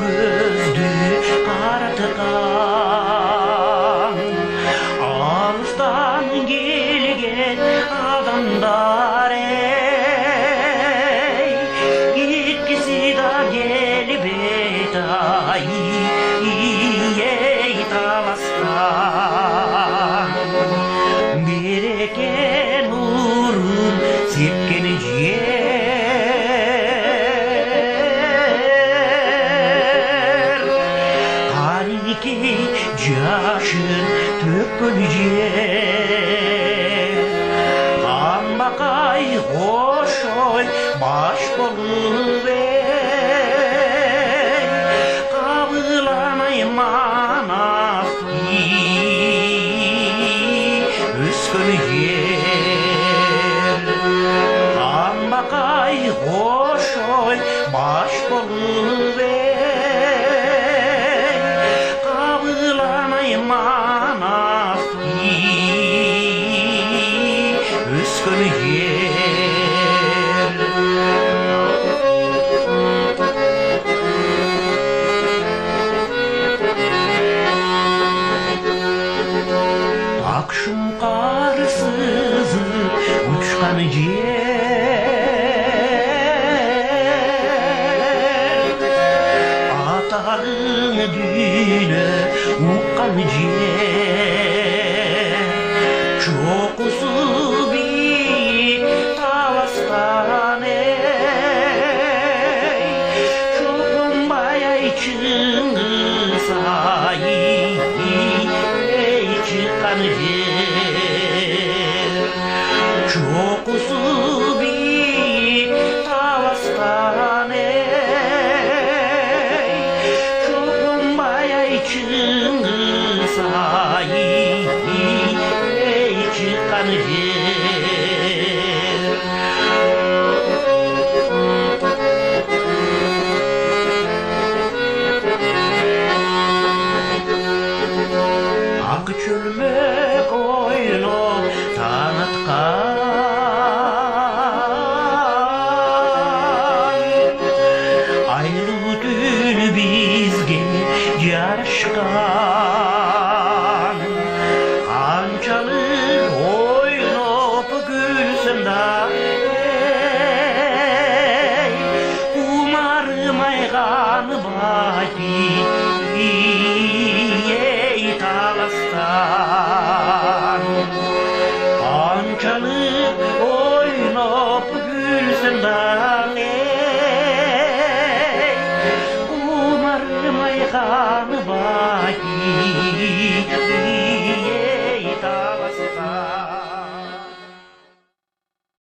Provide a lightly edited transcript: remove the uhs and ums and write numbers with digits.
көзді қаратқан алыстан келген адамдар ей кеткісі да келіп еді ай ей таласқан береке нұрын сепкен жер қанекей жашын төккен жер қанбақай қош ой баш болып ей қабыланай манас өскен жер қанбақай қош ой баш болып ей қабыланай манас өскен жер ақшұңқар сызып ұшқан жер атағың дүйні ұққан жер шоқысы биік таласқан ей шоқынбай ай шыңғыс ай шыққан жер шоқысы биік таласқан ей шоқынбай ай шыңғыс ай шыққан жер ақ чөлмек ойнап танытқан айлы түн бізге жарышқан қаншалық